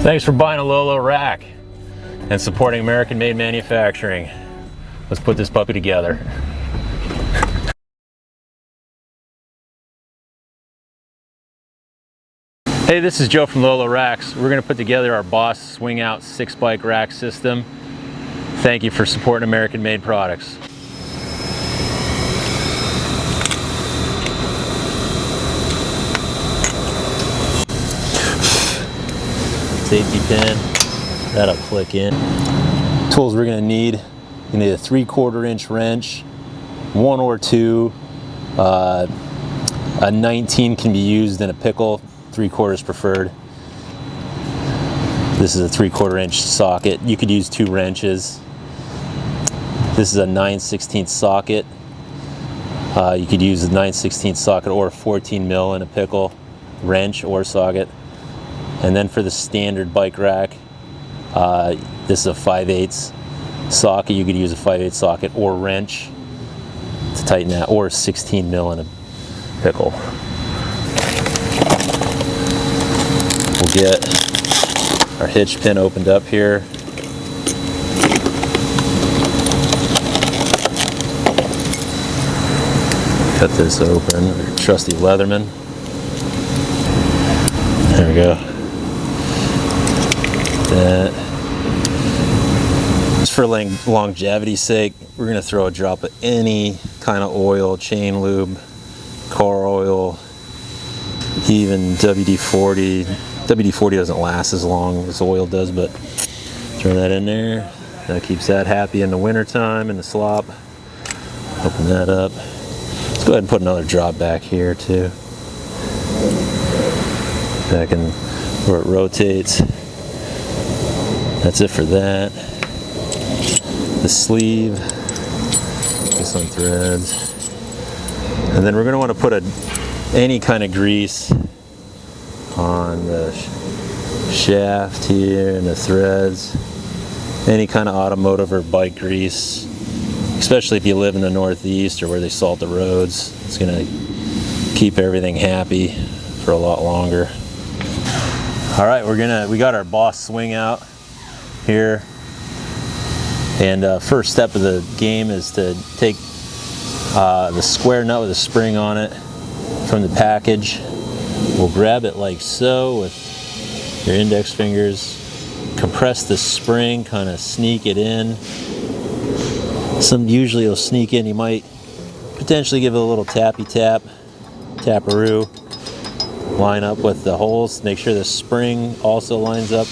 Thanks for buying a Lolo rack and supporting American-made manufacturing. Let's put this puppy together. Hey, this is Joe from Lolo Racks. We're going to put together our Boss Swingout 6-bike rack system. Thank you for supporting American-made products. Safety pin, that'll click in. Tools we're going to need: you need a 3/4 inch wrench, 1 or 2. A 19 can be used in a pickle, 3/4 preferred. This is a 3/4 inch socket. You could use 2 wrenches. This is a 9/16 socket. You could use a 9/16 socket or a 14 mil in a pickle, wrench or socket. And then for the standard bike rack, this is a 5/8 socket. You could use a 5/8 socket or wrench to tighten that, or a 16 mil in a pickle. We'll get our hitch pin opened up here. Cut this open, our trusty Leatherman. There we go. That. Just for longevity's sake, we're going to throw a drop of any kind of oil, chain lube, car oil, even WD-40. WD-40 doesn't last as long as oil does, but throw that in there. That keeps that happy in the winter time in the slop. Open that up. Let's go ahead and put another drop back here too. Back in where it rotates. That's it for that. The sleeve, this on threads. And then we're going to want to put any kind of grease on the shaft here and the threads. Any kind of automotive or bike grease, especially if you live in the Northeast or where they salt the roads. It's going to keep everything happy for a lot longer. All right, we got our Boss Swingout here, and first step of the game is to take the square nut with a spring on it from the package. We'll grab it like so with your index fingers, compress the spring, kind of sneak it in. Usually it'll sneak in. You might potentially give it a little taparoo. Line up with the holes, make sure the spring also lines up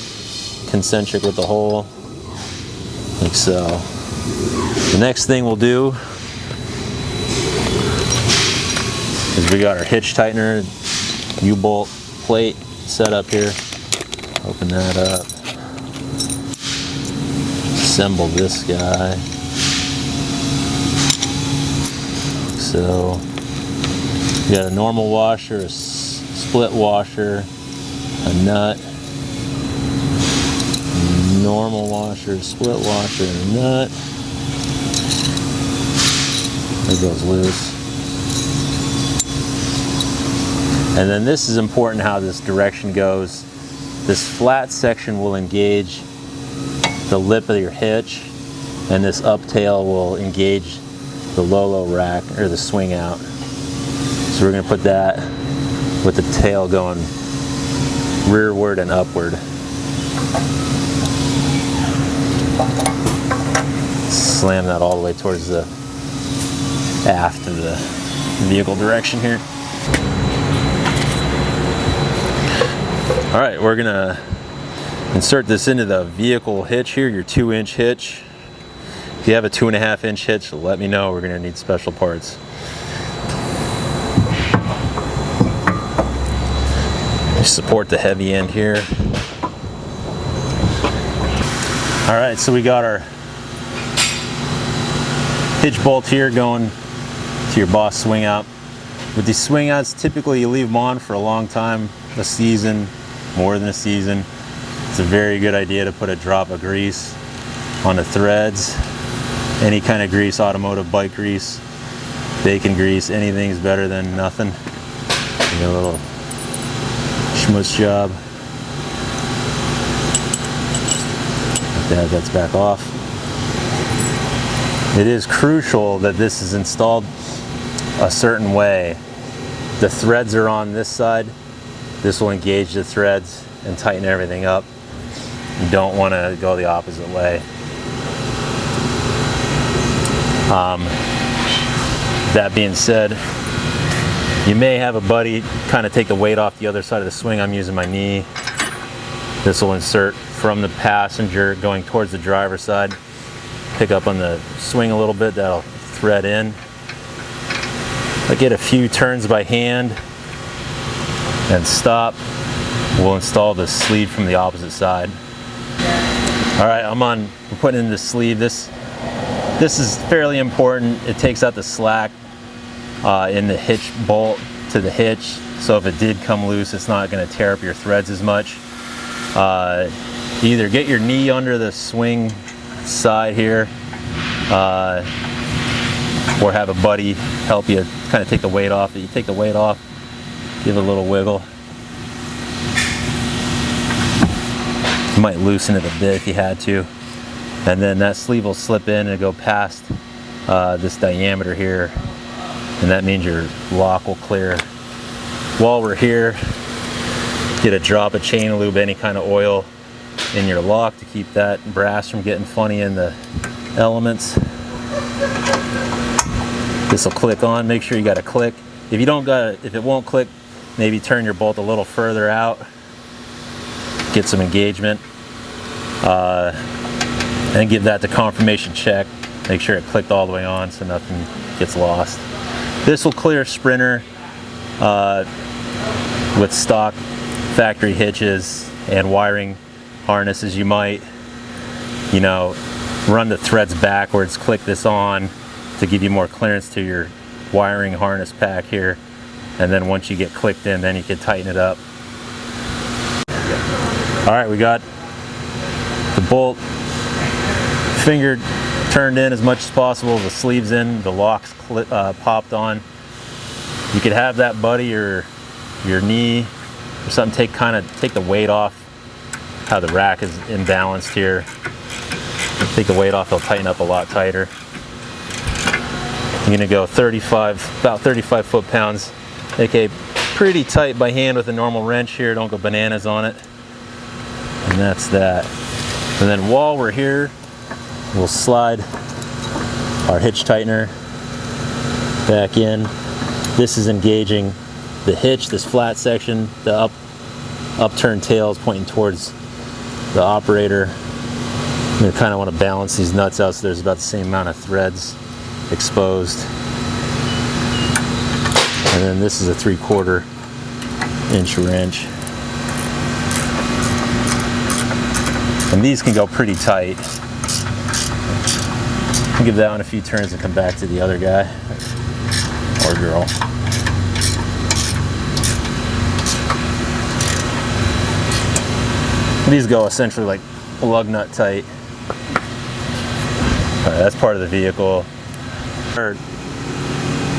concentric with the hole, like so. The next thing we'll do is we got our hitch tightener U-bolt plate set up here. Open that up, assemble this guy, like so. You got a normal washer, a split washer, a nut, normal washer, split washer, and a nut. It goes loose. And then this is important how this direction goes. This flat section will engage the lip of your hitch, and this up tail will engage the Lolo rack or the Swingout. So we're going to put that with the tail going rearward and upward. Slam that all the way towards the aft of the vehicle direction here. All right, we're gonna insert this into the vehicle hitch here, your 2-inch hitch. If you have a 2.5-inch hitch, let me know. We're gonna need special parts. Support the heavy end here. All right, so we got our hitch bolt here going to your Boss Swingout. With these Swingouts, typically you leave them on for a long time, a season, more than a season. It's a very good idea to put a drop of grease on the threads. Any kind of grease, automotive bike grease, bacon grease, anything's better than nothing. You get a little schmutz job. That's back off. It is crucial that this is installed a certain way. The threads are on this side. This will engage the threads and tighten everything up. You don't want to go the opposite way. That being said, you may have a buddy kind of take the weight off the other side of the swing. I'm using my knee. This will insert from the passenger going towards the driver's side. Pick up on the swing a little bit, that'll thread in. I get a few turns by hand and stop. We'll install the sleeve from the opposite side. All right, I'm putting in the sleeve. This is fairly important. It takes out the slack in the hitch bolt to the hitch. So if it did come loose, it's not gonna tear up your threads as much. Either get your knee under the swing side here, or have a buddy help you kind of take the weight off. You take the weight off, give it a little wiggle. You might loosen it a bit if you had to. And then that sleeve will slip in and go past this diameter here. And that means your lock will clear. While we're here, get a drop of chain lube, any kind of oil in your lock to keep that brass from getting funny in the elements. This will click on. Make sure you got a click. If you don't got it, if it won't click, maybe turn your bolt a little further out. Get some engagement. And give that the confirmation check. Make sure it clicked all the way on so nothing gets lost. This will clear Sprinter with stock factory hitches and wiring harnesses. You might, run the threads backwards, click this on to give you more clearance to your wiring harness pack here. And then once you get clicked in, then you can tighten it up. All right, we got the bolt finger turned in as much as possible, the sleeves in, the locks popped on. You could have that buddy or your knee or something take the weight off. How the rack is imbalanced here. Take the weight off, it'll tighten up a lot tighter. I'm gonna go about 35 foot-pounds, aka pretty tight by hand with a normal wrench here. Don't go bananas on it. And that's that. And then while we're here, we'll slide our hitch tightener back in. This is engaging the hitch, this flat section. The upturned tail is pointing towards the operator. You kind of want to balance these nuts out so there's about the same amount of threads exposed. And then this is a 3/4 inch wrench. And these can go pretty tight. I'll give that one a few turns and come back to the other guy or girl. These go essentially like lug nut tight. All right, that's part of the vehicle. Our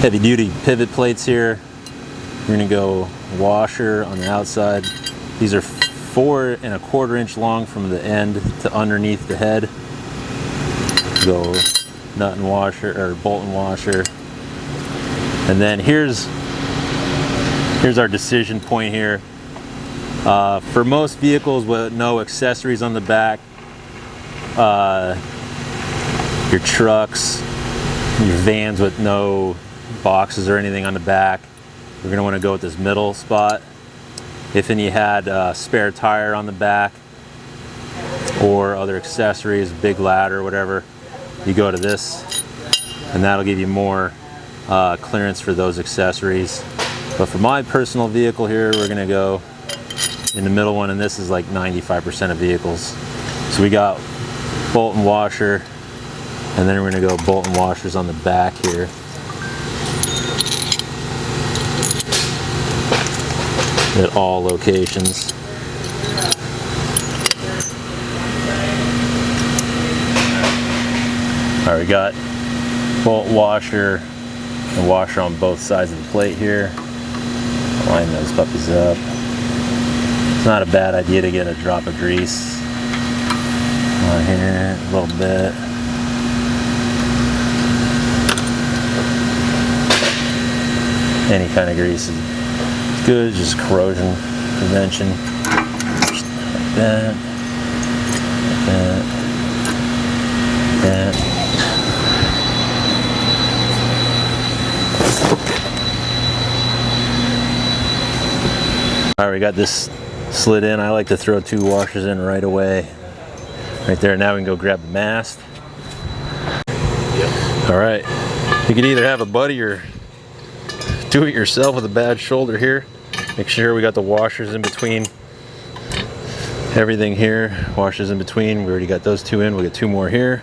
heavy duty pivot plates here. We're gonna go washer on the outside. These are 4 1/4 inch long from the end to underneath the head. Go nut and washer or bolt and washer. And then here's our decision point here. For most vehicles with no accessories on the back, your trucks, your vans with no boxes or anything on the back, we're gonna wanna go with this middle spot. If you had a spare tire on the back or other accessories, big ladder, whatever, you go to this and that'll give you more clearance for those accessories. But for my personal vehicle here, we're gonna go in the middle one, and this is like 95% of vehicles. So we got bolt and washer, and then we're gonna go bolt and washers on the back here. At all locations. All right, we got bolt washer and washer on both sides of the plate here. Line those puppies up. It's not a bad idea to get a drop of grease on here a little bit. Any kind of grease is good, just corrosion prevention. Just like that, like that, like that. All right, we got this slid in. I like to throw 2 washers in right away. Right there. Now we can go grab the mast. All right, you can either have a buddy or do it yourself with a bad shoulder here. Make sure we got the washers in between everything here. Washers in between. We already got those 2 in. We'll get 2 more here.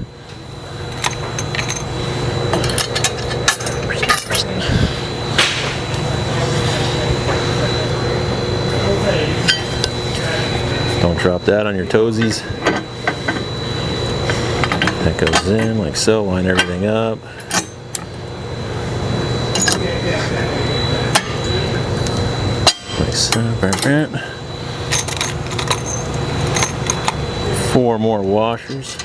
Don't drop that on your toesies. That goes in like so. Line everything up. Like so. 4 more washers.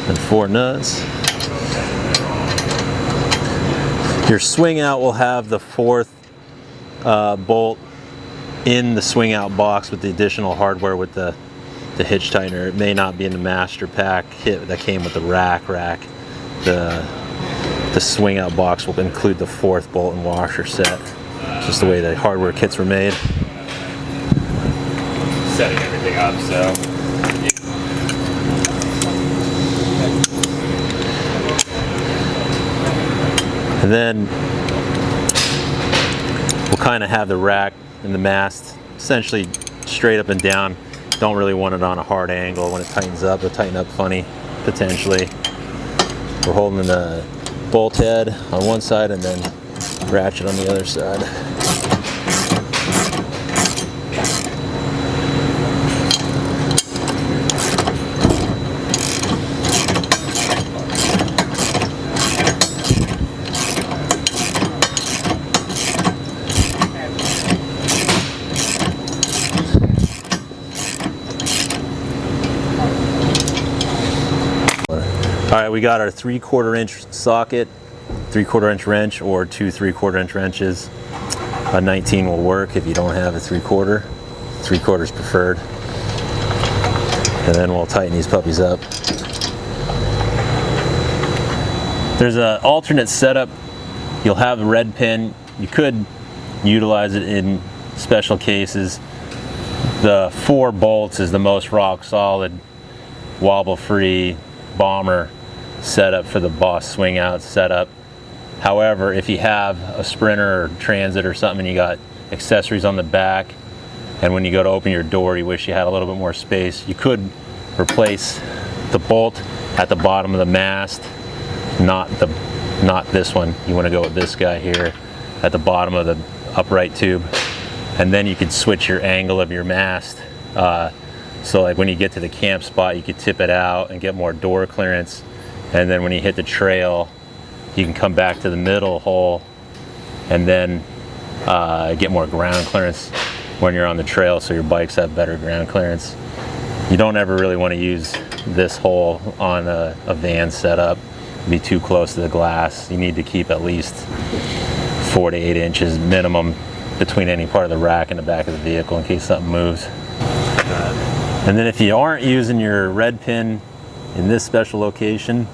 And 4 nuts. Your swing out will have the 4th bolt in the swing out box with the additional hardware with the hitch tightener. It may not be in the master pack kit that came with the rack. The swing out box will include the 4th bolt and washer set. Just the way the hardware kits were made. Setting everything up, so. And then we'll kind of have the rack and the mast essentially straight up and down. Don't really want it on a hard angle. When it tightens up, it'll tighten up funny, potentially. We're holding the bolt head on one side and then ratchet on the other side. All right, we got our 3/4 inch socket, 3/4 inch wrench, or 2 3/4 inch wrenches. A 19 will work if you don't have a 3/4. 3/4 is preferred. And then we'll tighten these puppies up. There's an alternate setup. You'll have the red pin. You could utilize it in special cases. The 4 bolts is the most rock solid, wobble-free bomber setup for the Boss swing out setup. However, if you have a Sprinter or Transit or something and you got accessories on the back, and when you go to open your door you wish you had a little bit more space, you could replace the bolt at the bottom of the mast, not this one. You want to go with this guy here at the bottom of the upright tube, and then you could switch your angle of your mast. So like when you get to the camp spot, you could tip it out and get more door clearance. And then when you hit the trail, you can come back to the middle hole and then get more ground clearance when you're on the trail, so your bikes have better ground clearance. You don't ever really want to use this hole on a van setup. It'd be too close to the glass. You need to keep at least 4 to 8 inches minimum between any part of the rack and the back of the vehicle in case something moves. And then if you aren't using your red pin in this special location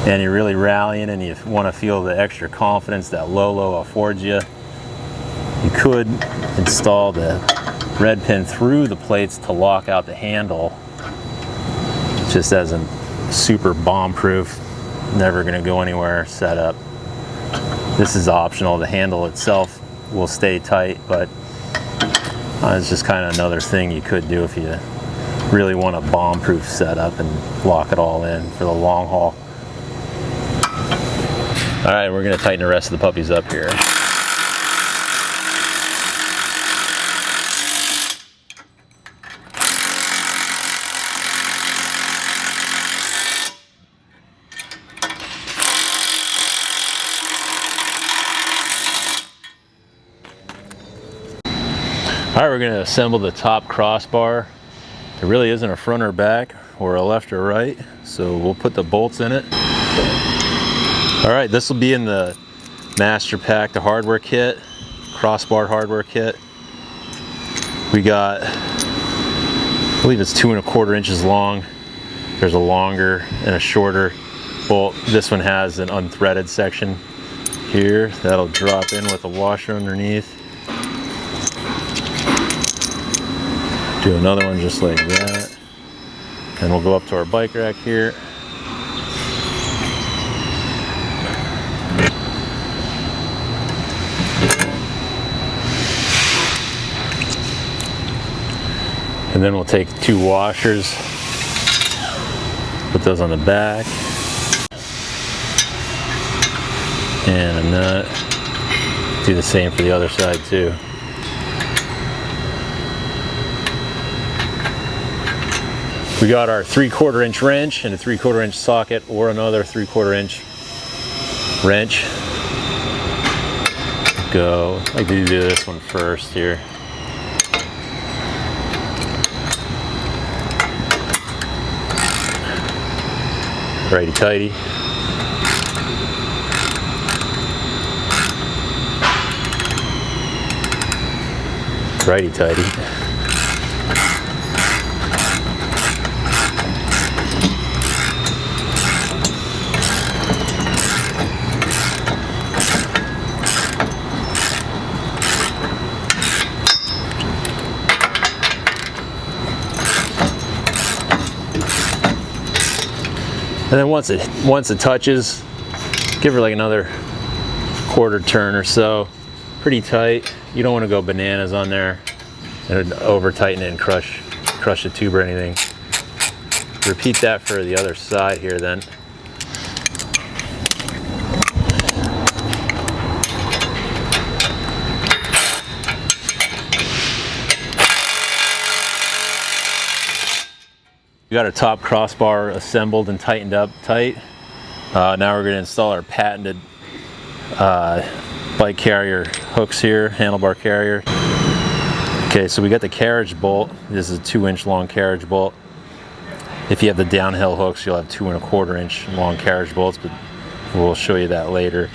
and you're really rallying and you want to feel the extra confidence that Lolo affords you, you could install the red pin through the plates to lock out the handle, just as a super bomb-proof, never going to go anywhere setup. This is optional. The handle itself will stay tight, but it's just kind of another thing you could do if you really want a bomb-proof setup and lock it all in for the long haul. All right, we're going to tighten the rest of the puppies up here. All right, we're gonna assemble the top crossbar. There really isn't a front or back or a left or right, so we'll put the bolts in it. All right, this will be in the master pack, the hardware kit, crossbar hardware kit. We got, I believe it's 2 1/4 inches long. There's a longer and a shorter bolt. This one has an unthreaded section here that'll drop in with a washer underneath. Do another one just like that. And we'll go up to our bike rack here. And then we'll take 2 washers, put those on the back, and a nut. Do the same for the other side too. We got our 3/4 inch wrench and a 3/4 inch socket, or another 3/4 inch wrench. Go, I like to do this one first here. Righty tighty. Righty tighty. And then once it touches, give her like another 1/4 turn or so. Pretty tight. You don't want to go bananas on there and over tighten it and crush the tube or anything. Repeat that for the other side here then. We got our top crossbar assembled and tightened up tight. Now we're going to install our patented bike carrier hooks here, handlebar carrier. Okay, so we got the carriage bolt. This is a 2 inch long carriage bolt. If you have the downhill hooks, you'll have 2 1/4 inch long carriage bolts, but we'll show you that later.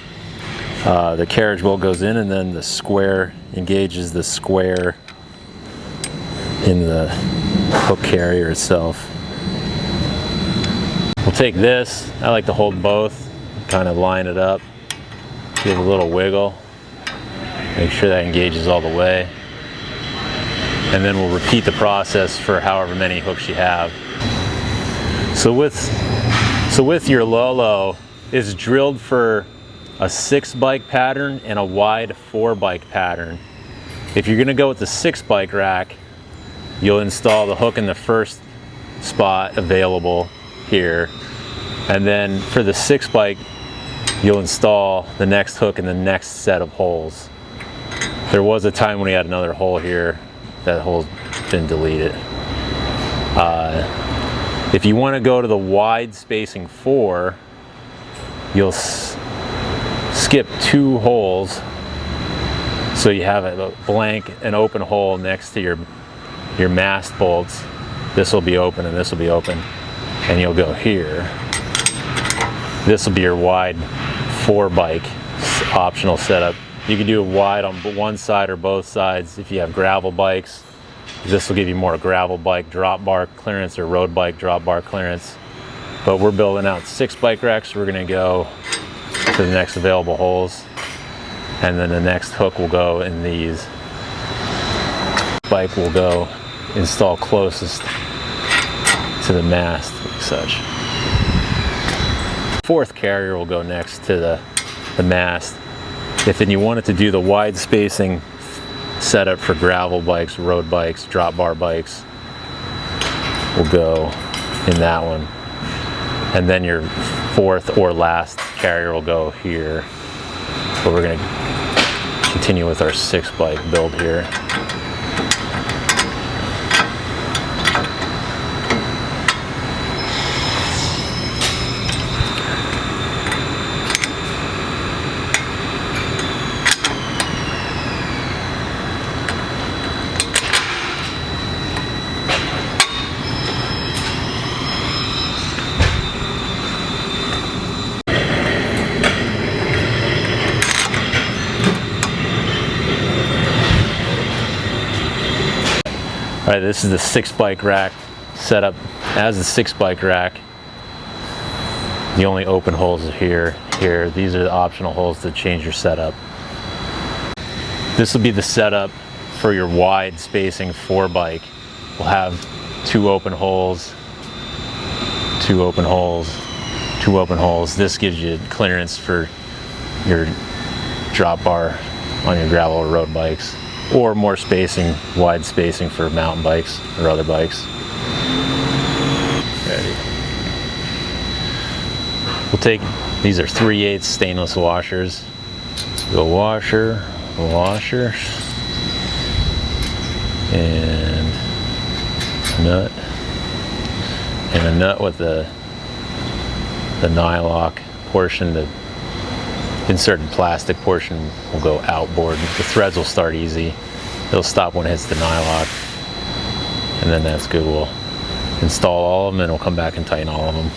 The carriage bolt goes in, and then the square engages the square in the hook carrier itself. We'll take this, I like to hold both, kind of line it up, give a little wiggle, make sure that engages all the way. And then we'll repeat the process for however many hooks you have. So with your Lolo, it's drilled for a 6 bike pattern and a wide 4 bike pattern. If you're gonna go with the 6 bike rack, you'll install the hook in the first spot available here, and then for the 6 bike you'll install the next hook in the next set of holes. There was a time when we had another hole here. That hole's been deleted. If you want to go to the wide spacing 4, you'll skip 2 holes, so you have a blank, an open hole next to your mast bolts. This will be open and this will be open, and you'll go here. This will be your wide 4 bike optional setup. You can do it wide on one side or both sides if you have gravel bikes. This will give you more gravel bike drop bar clearance or road bike drop bar clearance. But we're building out 6 bike racks. So we're going to go to the next available holes, and then the next hook will go in these. Bike will go install closest to the mast, like such. 4th carrier will go next to the mast. If then you wanted to do the wide spacing setup for gravel bikes, road bikes, drop bar bikes, will go in that one. And then your 4th or last carrier will go here. But we're going to continue with our 6 bike build here. Alright, this is the 6-bike rack setup as a 6-bike rack. The only open holes are here. These are the optional holes to change your setup. This will be the setup for your wide spacing 4-bike. We'll have 2 open holes, 2 open holes, 2 open holes. This gives you clearance for your drop bar on your gravel or road bikes, or more spacing, wide spacing for mountain bikes or other bikes. Ready. We'll take, these are 3/8 stainless washers. So washer, washer, and a nut, and a nut with the nylock portion. The inserted plastic portion will go outboard. The threads will start easy. It'll stop when it hits the nylock, and then that's good. We'll install all of them and we'll come back and tighten all of them.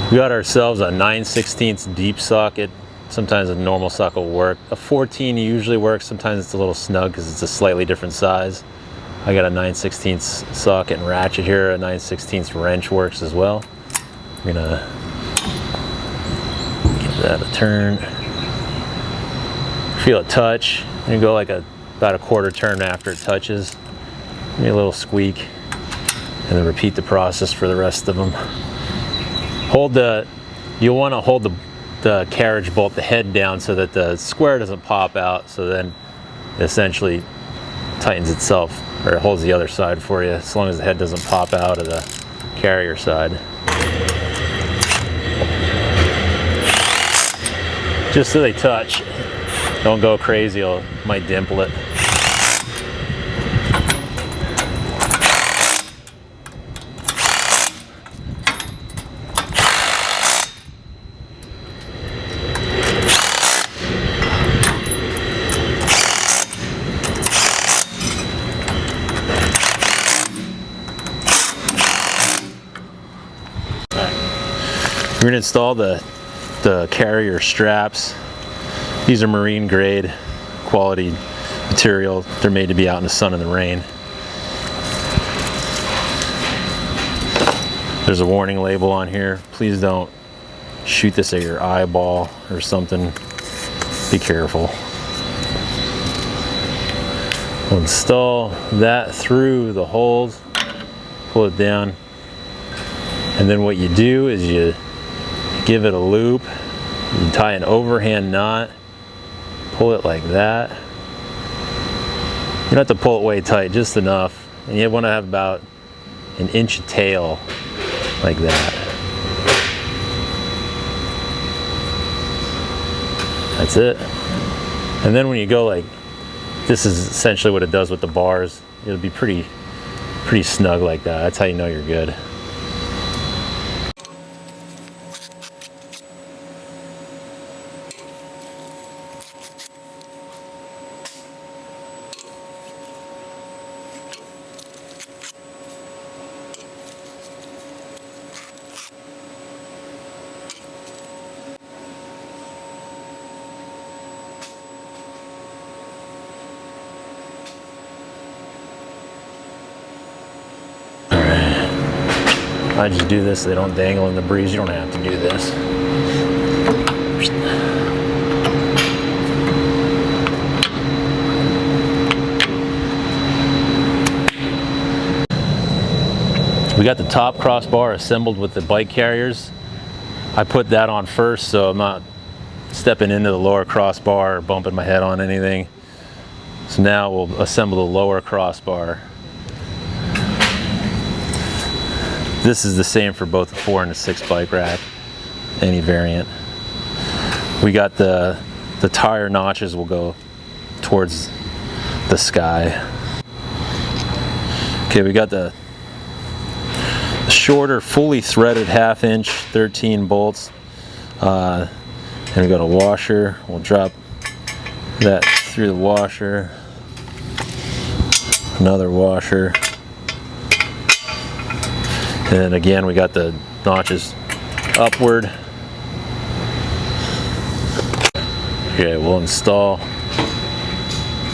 We got ourselves a 9/16 deep socket. Sometimes a normal socket will work. A 14 usually works. Sometimes it's a little snug because it's a slightly different size. I got a 9/16 socket and ratchet here. A 9/16 wrench works as well. We're gonna give that a turn. Feel it touch. And you go like about a quarter turn after it touches. Give me a little squeak, and then repeat the process for the rest of them. You'll want to hold the carriage bolt, the head down, so that the square doesn't pop out, so then it essentially tightens itself, or it holds the other side for you, as long as the head doesn't pop out of the carrier side. Just so they touch. Don't go crazy, it might dimple it. We're going to install the carrier straps. These are marine grade quality material. They're made to be out in the sun and the rain. There's a warning label on here. Please don't shoot this at your eyeball or something. Be careful. We'll install that through the holes, pull it down, and then what you do is you give it a loop. You tie an overhand knot, pull it like that. You don't have to pull it way tight, just enough. And you want to have about an inch of tail, like that. That's it. And then when you go like, this is essentially what it does with the bars. It'll be pretty snug like that. That's how you know you're good. I just do this so they don't dangle in the breeze. You don't have to do this. We got the top crossbar assembled with the bike carriers. I put that on first so I'm not stepping into the lower crossbar or bumping my head on anything. So now we'll assemble the lower crossbar. This is the same for both the 4 and the 6 bike rack, any variant. We got the tire notches will go towards the sky. Okay, we got the shorter, fully threaded 1/2 inch 13 bolts. And we got a washer. We'll drop that through the washer. Another washer. And again, we got the notches upward. Okay, we'll install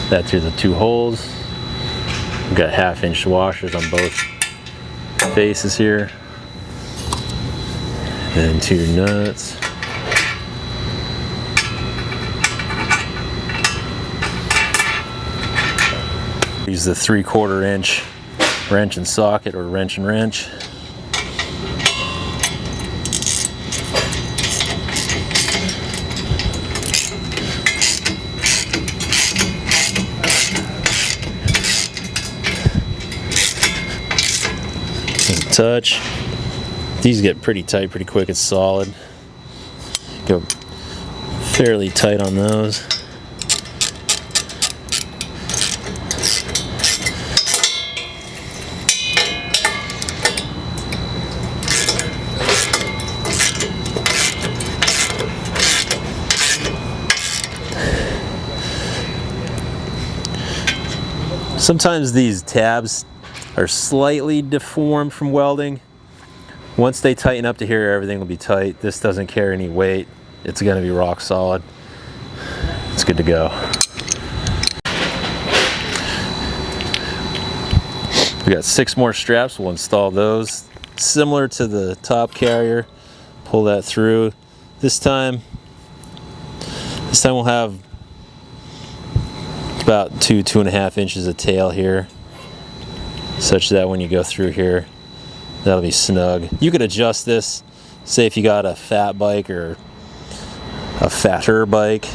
that through the 2 holes. We've got 1/2-inch washers on both faces here. And 2 nuts. Use the 3/4 inch wrench and socket, or wrench and wrench. Touch. These get pretty tight pretty quick. It's solid. Go fairly tight on those. Sometimes these tabs are slightly deformed from welding. Once they tighten up to here, everything will be tight. This doesn't carry any weight. It's going to be rock solid. It's good to go. We got 6 more straps. We'll install those. Similar to the top carrier. Pull that through. This time we'll have about 2.5 inches of tail here, such that when you go through here, that'll be snug. You could adjust this, say if you got a fat bike or a fatter bike,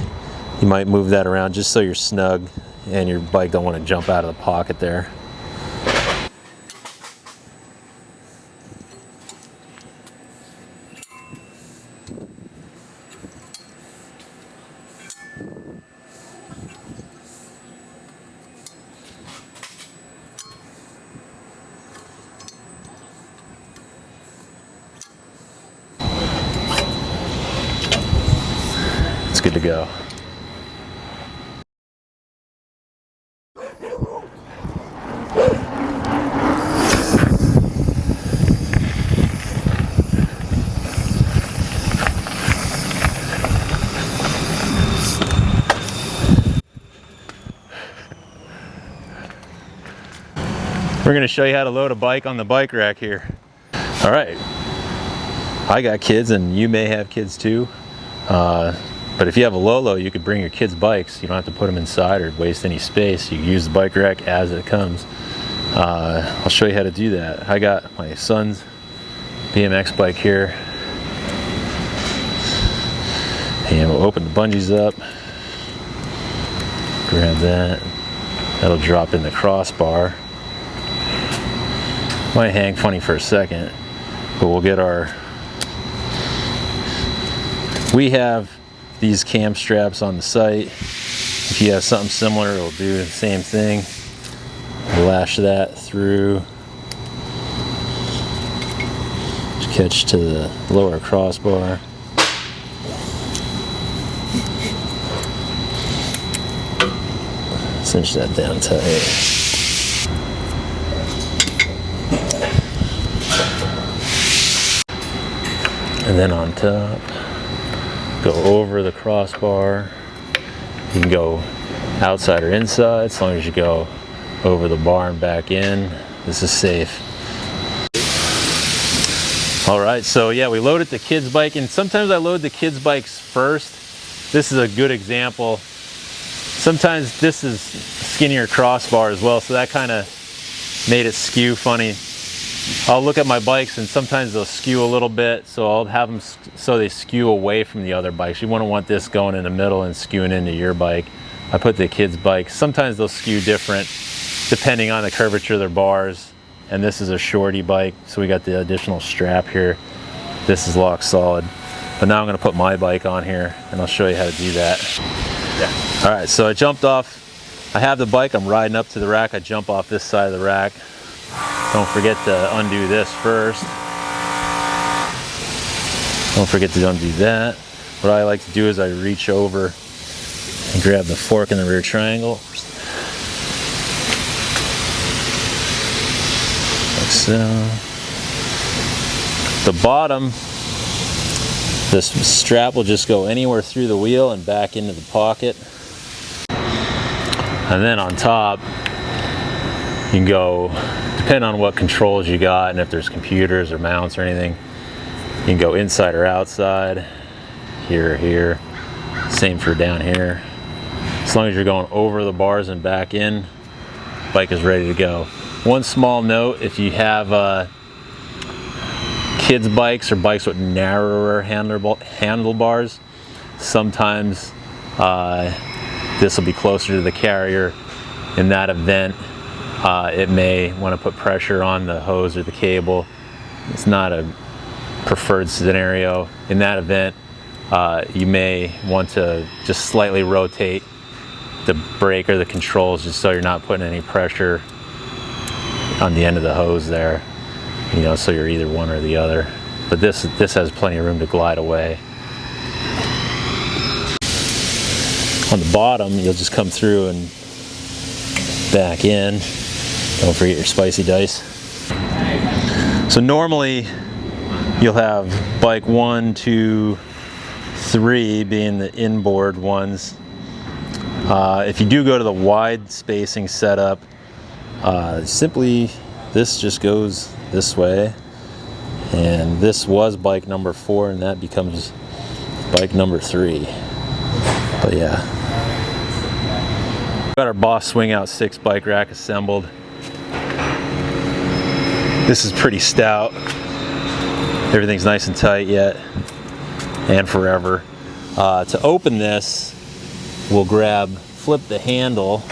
you might move that around just so you're snug and your bike don't want to jump out of the pocket there. It's good to go. We're going to show you how to load a bike on the bike rack here. All right. I got kids and you may have kids too. But if you have a Lolo, you could bring your kids' bikes. You don't have to put them inside or waste any space. You can use the bike rack as it comes. I'll show you how to do that. I got my son's BMX bike here. And we'll open the bungees up. Grab that. That'll drop in the crossbar. Might hang funny for a second, but we'll get our... We have these cam straps on the site. If you have something similar, it'll do the same thing. Lash that through. Just catch to the lower crossbar. Cinch that down tight. And then on top, go over the crossbar. You can go outside or inside, as long as you go over the bar and back in. This is safe. All right, so yeah, we loaded the kids' bike, and sometimes I load the kids' bikes first. This is a good example. Sometimes this is skinnier crossbar as well, so that kind of made it skew funny. I'll look at my bikes and sometimes they'll skew a little bit, so I'll have them so they skew away from the other bikes. You wouldn't want this going in the middle and skewing into your bike. I put the kids' bikes, sometimes they'll skew different depending on the curvature of their bars. And this is a shorty bike, so we got the additional strap here. This is lock solid. But now I'm gonna put my bike on here and I'll show you how to do that. Yeah. All right, so I jumped off. I have the bike, I'm riding up to the rack. I jump off this side of the rack. Don't forget to undo this first. Don't forget to undo that. What I like to do is I reach over and grab the fork in the rear triangle. so. The bottom, this strap will just go anywhere through the wheel and back into the pocket. And then on top, you can go, depending on what controls you got and if there's computers or mounts or anything, you can go inside or outside, here or here. Same for down here. As long as you're going over the bars and back in, bike is ready to go. One small note, if you have kids bikes or bikes with narrower handlebars, sometimes this will be closer to the carrier. In that event, it may want to put pressure on the hose or the cable. It's not a preferred scenario. In that event, you may want to just slightly rotate the brake or the controls just so you're not putting any pressure on the end of the hose there. You know, so you're either one or the other. But this has plenty of room to glide away. On the bottom, you'll just come through and back in. Don't forget your spicy dice. So normally, you'll have bike 1, 2, 3 being the inboard ones. If you do go to the wide spacing setup, simply this just goes this way, and this was bike number 4 and that becomes bike number 3. But yeah, got our Boss Swingout 6 bike rack assembled. This is pretty stout. Everything's nice and tight yet and forever. To open this, we'll flip the handle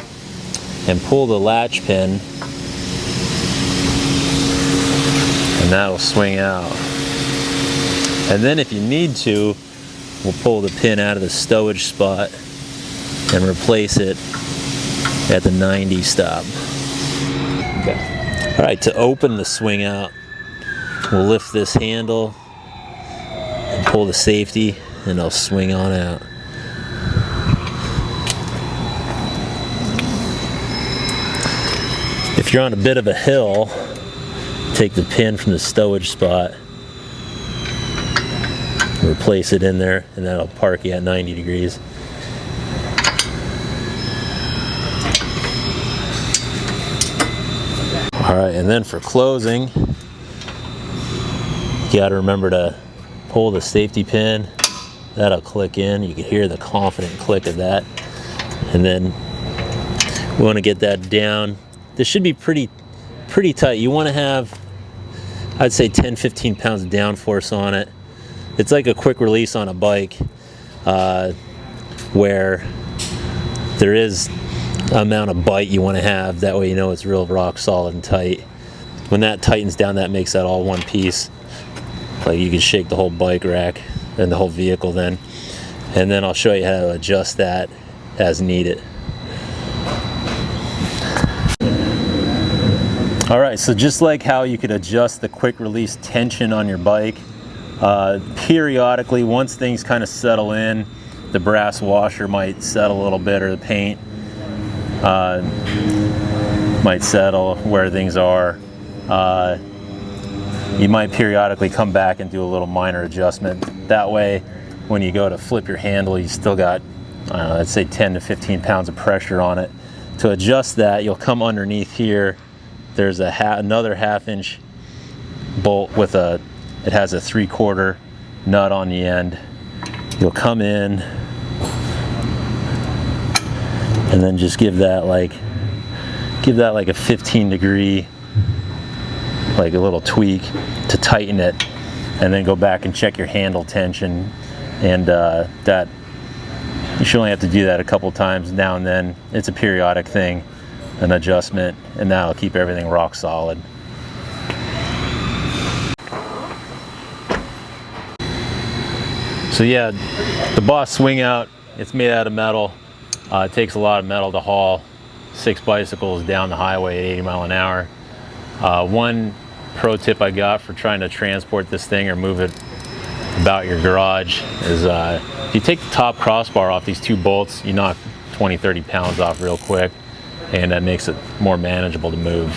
and pull the latch pin, and that'll swing out. And then if you need to, we'll pull the pin out of the stowage spot and replace it at the 90 stop. Okay. All right, to open the swing out, we'll lift this handle and pull the safety, and it'll swing on out. If you're on a bit of a hill, take the pin from the stowage spot, replace it in there, and that'll park you at 90 degrees. All right, and then for closing, you gotta remember to pull the safety pin. That'll click in. You can hear the confident click of that. And then we wanna get that down. This should be pretty tight. You wanna have, I'd say 10-15 pounds of downforce on it. It's like a quick release on a bike where there is an amount of bite you want to have. That way you know it's real rock solid and tight. When that tightens down, that makes that all one piece. Like you can shake the whole bike rack and the whole vehicle then. And then I'll show you how to adjust that as needed. All right, so just like how you could adjust the quick release tension on your bike, periodically, once things kind of settle in, the brass washer might settle a little bit, or the paint might settle where things are. You might periodically come back and do a little minor adjustment. That way, when you go to flip your handle, you still got, I don't know, let's say 10 to 15 pounds of pressure on it. To adjust that, you'll come underneath here. There's another 1/2 inch bolt with it has a 3/4 nut on the end. You'll come in and then just give that like a 15 degree, like a little tweak to tighten it, and then go back and check your handle tension. And that, you should only have to do that a couple times now and then. It's a periodic thing, an adjustment, and that'll keep everything rock solid. So yeah, the Boss Swingout, it's made out of metal. It takes a lot of metal to haul 6 bicycles down the highway at 80 miles an hour. One pro tip I got for trying to transport this thing or move it about your garage is if you take the top crossbar off these 2 bolts, you knock 20-30 pounds off real quick, and that makes it more manageable to move.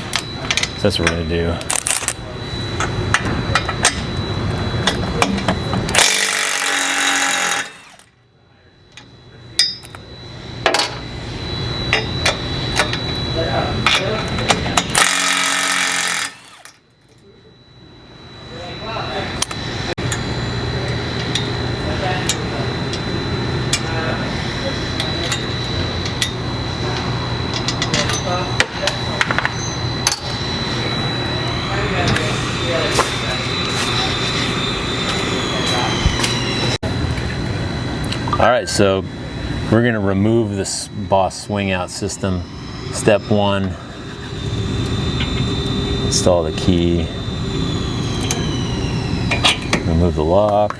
So that's what we're gonna do. All right, so we're gonna remove this Boss Swingout system. Step 1, install the key, remove the lock.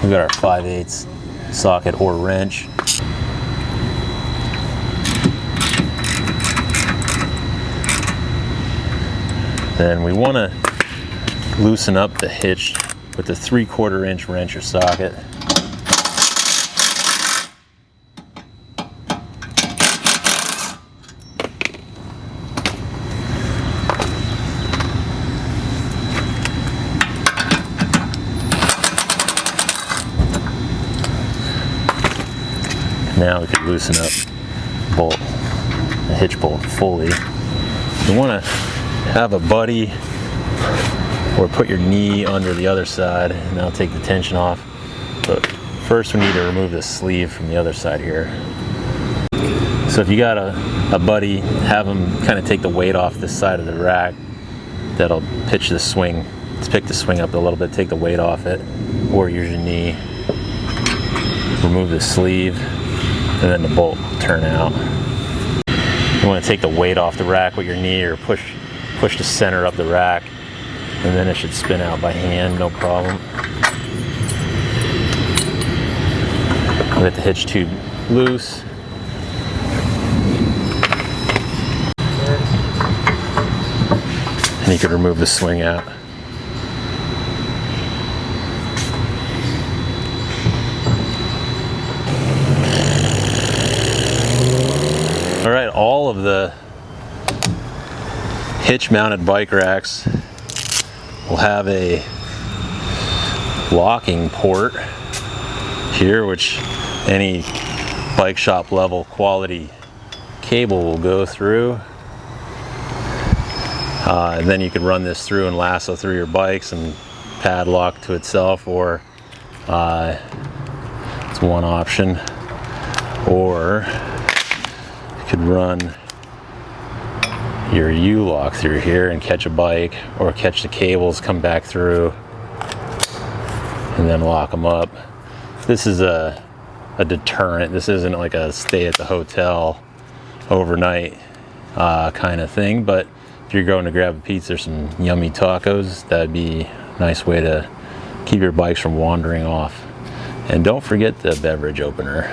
We've got our 5/8 socket or wrench. Then we want to loosen up the hitch with the 3/4 inch wrench or socket. Now we can loosen up the hitch bolt fully. You want to have a buddy or put your knee under the other side, and that'll take the tension off. But first we need to remove the sleeve from the other side here. So if you got a buddy, have them kind of take the weight off this side of the rack. That'll pitch the swing. Let's pick the swing up a little bit, take the weight off it, or use your knee. Remove the sleeve, and then the bolt will turn out. You want to take the weight off the rack with your knee, or push the center up the rack, and then it should spin out by hand, no problem. We'll get the hitch tube loose. And you can remove the swing out. All right, all of the hitch mounted bike racks will have a locking port here, which any bike shop level quality cable will go through. And then you could run this through and lasso through your bikes and padlock to itself, or it's one option. Or you could run your U-lock through here and catch a bike, or catch the cables, come back through, and then lock them up. This is a deterrent. This isn't like a stay at the hotel overnight kind of thing, but if you're going to grab a pizza or some yummy tacos, that'd be a nice way to keep your bikes from wandering off. And don't forget the beverage opener.